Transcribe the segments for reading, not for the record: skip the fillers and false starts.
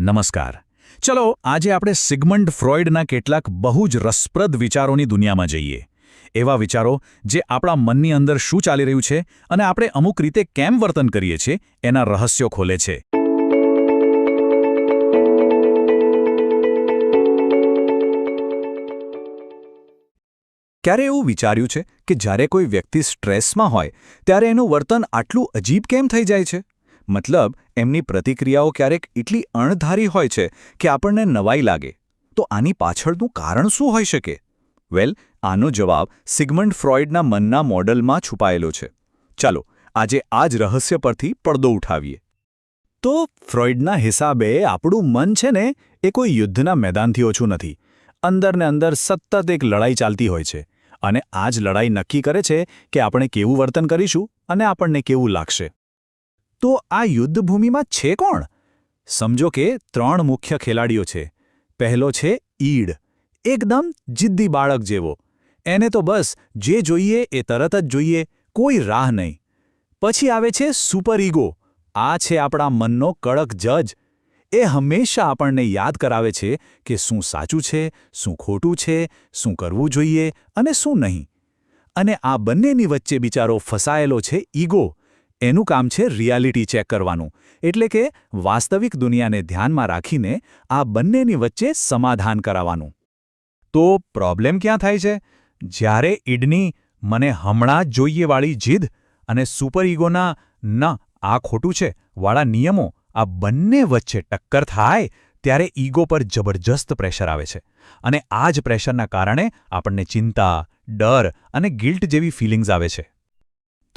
નમસ્કાર. ચલો આજે આપણે સિગમન્ડ ફ્રોઇડના કેટલાક બહુ જ રસપ્રદ વિચારોની દુનિયામાં જઈએ. એવા વિચારો જે આપણા મનની અંદર શું ચાલી રહ્યું છે અને આપણે અમુક રીતે કેમ વર્તન કરીએ છીએ એના રહસ્યો ખોલે છે. ક્યારે એવું વિચાર્યું છે કે જ્યારે કોઈ વ્યક્તિ સ્ટ્રેસમાં હોય ત્યારે એનું વર્તન આટલું અજીબ કેમ થઈ જાય છે? મતલબ એમની પ્રતિક્રિયાઓ ક્યારેક એટલી અણધારી હોય છે કે આપણને નવાઈ લાગે. તો આની પાછળનું કારણ શું હોઈ શકે? વેલ, આનો જવાબ સિગમન્ડ ફ્રોઇડના મનના મોડલમાં છુપાયેલો છે. ચાલો આજે આ જ રહસ્ય પરથી પડદો ઉઠાવીએ. તો ફ્રોઇડના હિસાબે આપણું મન છે ને એ કોઈ યુદ્ધના મેદાનથી ઓછું નથી. અંદર ને અંદર સતત એક લડાઈ ચાલતી હોય છે અને આ જ લડાઈ નક્કી કરે છે કે આપણે કેવું વર્તન કરીશું અને આપણને કેવું લાગશે. તો આ યુદ્ધભૂમિમાં છે કોણ? સમજો કે 3 મુખ્ય ખેલાડીઓ છે. પહેલો છે ઈડ, એકદમ જિદ્દી બાળક જેવો. એને તો બસ જે જોઈએ એ તરત જ જોઈએ, કોઈ રાહ નહીં. પછી આવે છે સુપર ઈગો. આ છે આપણા મનનો કડક જજ. એ હંમેશા આપણને યાદ કરાવે છે કે શું સાચું છે, શું ખોટું છે, શું કરવું જોઈએ અને શું નહીં. અને આ બંનેની વચ્ચે બિચારો ફસાયેલો છે ઈગો. એનું કામ છે રિયાલિટી ચેક કરવાનું, એટલે કે વાસ્તવિક દુનિયાને ધ્યાનમાં રાખીને આ બંનેની વચ્ચે સમાધાન કરાવવાનું. તો પ્રોબ્લેમ ક્યાં થાય છે? જ્યારે ઈડની મને હમણાં જ જોઈએ વાળી જીદ અને સુપર ઈગોના ન આ ખોટું છે વાળા નિયમો, આ બંને વચ્ચે ટક્કર થાય ત્યારે ઈગો પર જબરજસ્ત પ્રેશર આવે છે. અને આ જ પ્રેશરના કારણે આપણને ચિંતા, ડર અને ગિલ્ટ જેવી ફિલિંગ્સ આવે છે.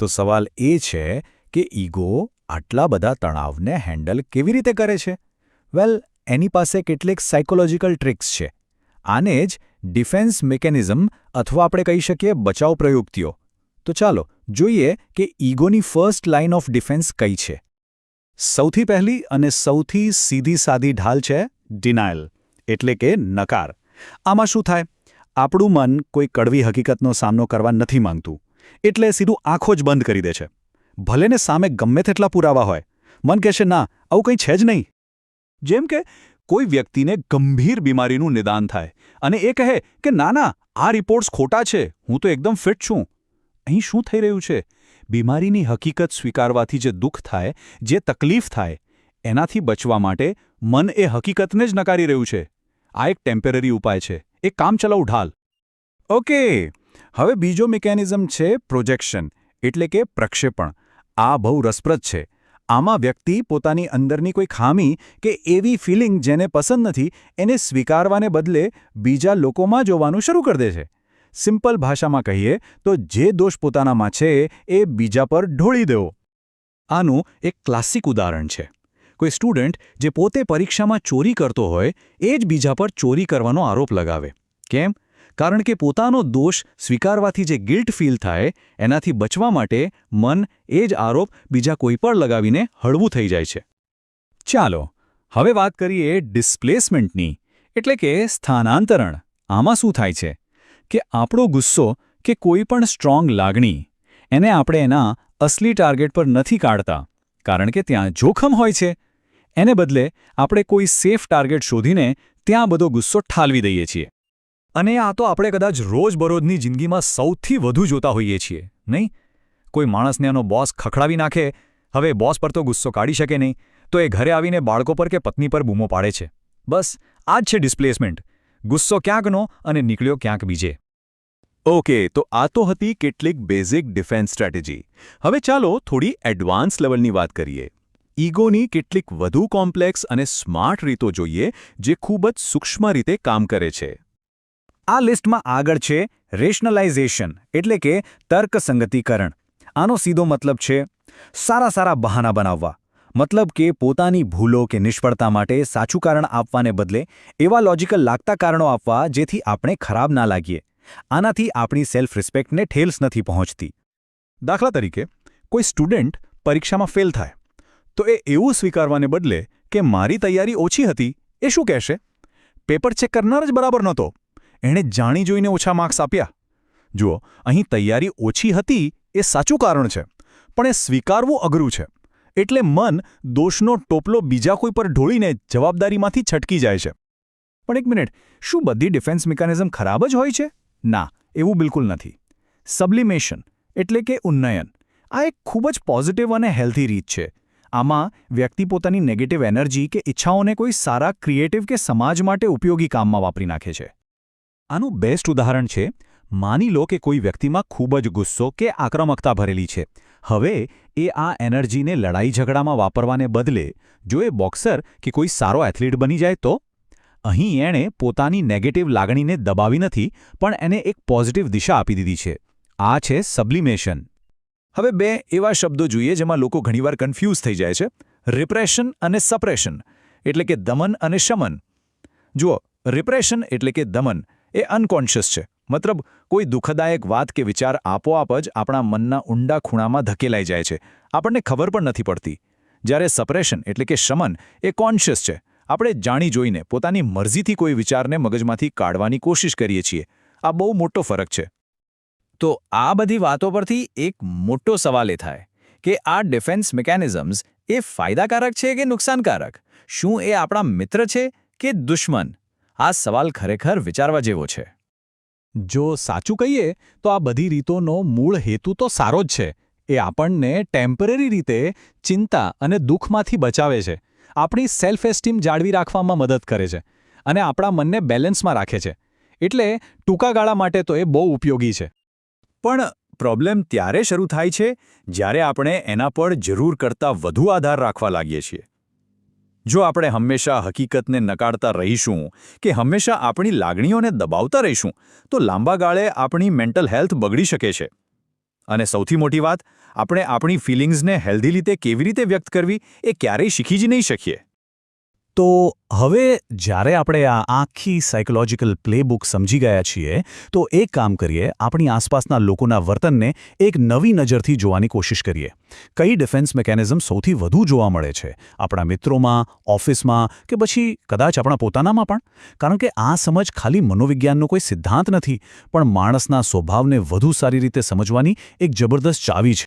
તો સવાલ એ છે કે ઈગો આટલા બધા તણાવને હેન્ડલ કેવી રીતે કરે છે? વેલ, એની પાસે કેટલીક સાયકોલોજીકલ ટ્રિક્સ છે. આને જ ડિફેન્સ મિકેનિઝમ અથવા આપણે કહી શકીએ બચાવ પ્રયુક્તિઓ. તો ચાલો જોઈએ કે ઈગોની ફર્સ્ટ લાઇન ઓફ ડિફેન્સ કઈ છે. સૌથી પહેલી અને સૌથી સીધી સાદી ઢાલ છે ડિનાયલ, એટલે કે નકાર. આમાં શું થાય? આપણું મન કોઈ કડવી હકીકતનો સામનો કરવા નથી માંગતું, એટલે સીધું આંખો જ બંધ કરી દે છે. ભલે ને સામે ગમે તેટલા પુરાવા હોય, મન કહેશે ના, આવું કંઈ છે જ નહીં. જેમ કે કોઈ વ્યક્તિને ગંભીર બીમારીનું નિદાન થાય અને એ કહે કે ના ના, આ રિપોર્ટ્સ ખોટા છે, હું તો એકદમ ફિટ છું. અહીં શું થઈ રહ્યું છે? બીમારીની હકીકત સ્વીકારવાથી જે દુઃખ થાય, જે તકલીફ થાય, એનાથી બચવા માટે મન એ હકીકતને જ નકારી રહ્યું છે. આ એક ટેમ્પરરી ઉપાય છે, એક કામચલાઉ ઢાલ. ઓકે, હવે બીજો મિકેનિઝમ છે પ્રોજેક્શન, એટલે કે પ્રક્ષેપણ. આ બહુ રસપ્રદ છે. આમાં વ્યક્તિ પોતાની અંદરની કોઈ ખામી કે એવી ફિલિંગ જેને પસંદ નથી એને સ્વીકારવાને બદલે બીજા લોકોમાં જોવાનું શરૂ કરી દે છે. સિમ્પલ ભાષામાં કહીએ તો જે દોષ પોતાનામાં છે એ બીજા પર ઢોળી દેવો. આનું એક ક્લાસિક ઉદાહરણ છે. કોઈ સ્ટુડન્ટ જે પોતે પરીક્ષામાં ચોરી કરતો હોય એ જ બીજા પર ચોરી કરવાનો આરોપ લગાવે. કેમ? કારણ કે પોતાનો દોષ સ્વીકારવાથી જે ગિલ્ટ ફીલ થાય એનાથી બચવા માટે મન એ જ આરોપ બીજા કોઈ પર લગાવીને હળવું થઈ જાય છે. ચાલો હવે વાત કરીએ ડિસ્પ્લેસમેન્ટની, એટલે કે સ્થાનાંતરણ. આમાં શું થાય છે કે આપણો ગુસ્સો કે કોઈ પણ સ્ટ્રોંગ લાગણી એને આપણે એના અસલી ટાર્ગેટ પર નથી કાઢતા, કારણ કે ત્યાં જોખમ હોય છે. એને બદલે આપણે કોઈ સેફ ટાર્ગેટ શોધીને ત્યાં બધો ગુસ્સો ઠાલવી દઈએ છીએ. અને આ તો આપણે કદાચ રોજબરોજની જિંદગીમાં સૌથી વધુ જોતા હોઈએ છીએ, નહીં? કોઈ માણસને એનો બોસ ખખડાવી નાખે, હવે બોસ પર તો ગુસ્સો કાઢી શકે નહીં, તો એ ઘરે આવીને બાળકો પર કે પત્ની પર બૂમો પાડે છે. બસ આ જ છે ડિસ્પ્લેસમેન્ટ. ગુસ્સો ક્યાંકનો અને નીકળ્યો ક્યાંક બીજે. ઓકે, તો આ તો હતી કેટલીક બેઝિક ડિફેન્સ સ્ટ્રેટેજી. હવે ચાલો થોડી એડવાન્સ લેવલની વાત કરીએ. ઈગોની કેટલીક વધુ કોમ્પ્લેક્સ અને સ્માર્ટ રીતો જોઈએ જે ખૂબ જ સૂક્ષ્મ રીતે કામ કરે છે. આ લિસ્ટમાં આગળ છે રેશનલાઇઝેશન, એટલે કે તર્કસંગતીકરણ. આનો સીધો મતલબ છે સારા બહાના બનાવવા. મતલબ કે પોતાની ભૂલો કે નિષ્ફળતા માટે સાચું કારણ આપવાને બદલે એવા લોજિકલ લાગતા કારણો આપવા જેથી આપણે ખરાબ ના લાગીએ. આનાથી આપણી સેલ્ફ રિસ્પેક્ટને ઠેલ્સ નથી પહોંચતી. દાખલા તરીકે કોઈ સ્ટુડન્ટ પરીક્ષામાં ફેલ થાય તો એ એવું સ્વીકારવાને બદલે કે મારી તૈયારી ઓછી હતી, એ શું કહેશે? પેપર ચેક કરનાર જ બરાબર નહોતો, એણે જાણી જોઈને ઓછા માર્ક્સ આપ્યા. જુઓ, અહીં તૈયારી ઓછી હતી એ સાચું કારણ છે, પણ એ સ્વીકારવું અઘરું છે. એટલે મન દોષનો ટોપલો બીજા કોઈ પર ઢોળીને જવાબદારીમાંથી છટકી જાય છે. પણ એક મિનિટ, શું બધી ડિફેન્સ મિકેનિઝમ ખરાબ જ હોય છે? ના, એવું બિલકુલ નથી. સબ્લિમેશન એટલે કે ઉન્નયન આ એક ખૂબ જ પોઝિટિવ અને હેલ્ધી રીત છે. આમાં વ્યક્તિ પોતાની નેગેટિવ એનર્જી કે ઈચ્છાઓને કોઈ સારા ક્રિએટિવ કે સમાજ માટે ઉપયોગી કામમાં વાપરી નાખે છે. આનું બેસ્ટ ઉદાહરણ છે, માની લો કે કોઈ વ્યક્તિમાં ખૂબ જ ગુસ્સો કે આક્રમકતા ભરેલી છે. હવે એ આ એનર્જીને લડાઈ ઝઘડામાં વાપરવાને બદલે જો એ બોક્સર કે કોઈ સારો એથ્લીટ બની જાય તો? અહીં એણે પોતાની નેગેટિવ લાગણીને દબાવી નથી, પણ એને એક પોઝિટિવ દિશા આપી દીધી છે. આ છે સબ્લિમેશન. હવે બે એવા શબ્દો જોઈએ જેમાં લોકો ઘણીવાર કન્ફ્યુઝ થઈ જાય છે: રિપ્રેશન અને સપ્રેશન, એટલે કે દમન અને શમન. જુઓ, રિપ્રેશન એટલે કે દમન એ અનકોન્શિયસ છે. મતલબ કોઈ દુઃખદાયક વાત કે વિચાર આપોઆપ જ આપણા મનના ઊંડા ખૂણામાં ધકેલાઈ જાય છે, આપણને ખબર પણ નથી પડતી. જ્યારે સપ્રેશન એટલે કે શમન એ કોન્શિયસ છે. આપણે જાણી જોઈને પોતાની મરજીથી કોઈ વિચારને મગજમાંથી કાઢવાની કોશિશ કરીએ છીએ. આ બહુ મોટો ફરક છે. તો આ બધી વાતો પરથી એક મોટો સવાલ એ થાય કે આ ડિફેન્સ મિકેનિઝમ્સ એ ફાયદાકારક છે કે નુકસાનકારક? શું એ આપણા મિત્ર છે કે દુશ્મન? આ સવાલ ખરેખર વિચારવા જેવો છે. જો સાચું કહીએ તો આ બધી રીતોનો મૂળ હેતુ તો સારો જ છે. એ આપણને ટેમ્પરરી રીતે ચિંતા અને દુઃખમાંથી બચાવે છે, આપણી સેલ્ફ એસ્ટીમ જાળવી રાખવામાં મદદ કરે છે અને આપણા મનને બેલેન્સમાં રાખે છે. એટલે ટૂંકા ગાળા માટે તો એ બહુ ઉપયોગી છે. પણ પ્રોબ્લેમ ત્યારે શરૂ થાય છે જ્યારે આપણે એના પર જરૂર કરતાં વધુ આધાર રાખવા લાગીએ છીએ. જો આપણે હંમેશા હકીકતને નકારતા રહીશું કે હંમેશા આપણી લાગણીઓને દબાવતા રહીશું તો લાંબા ગાળે આપણી મેન્ટલ હેલ્થ બગડી શકે છે. અને સૌથી મોટી વાત, આપણે આપણી ફિલિંગ્સને હેલ્ધી રીતે કેવી રીતે વ્યક્ત કરવી એ ક્યારેય શીખી જ નહીં શકીએ. તો હવે જ્યારે આપણે આ આખી સાયકોલોજીકલ પ્લેબુક સમજી ગયા છીએ, તો એક કામ કરીએ, આપણી આસપાસના લોકોના વર્તનને એક નવી નજરથી જોવાની કોશિશ કરીએ. કઈ ડિફેન્સ મિકેનિઝમ સૌથી વધુ જોવા મળે છે, આપણા મિત્રોમાં, ઓફિસમાં કે પછી કદાચ આપણા પોતાનામાં પણ? કારણ કે આ સમજ ખાલી મનોવિજ્ઞાનનો કોઈ સિદ્ધાંત નથી, પણ માણસના સ્વભાવને વધુ સારી રીતે સમજવાની એક જબરદસ્ત ચાવી છે.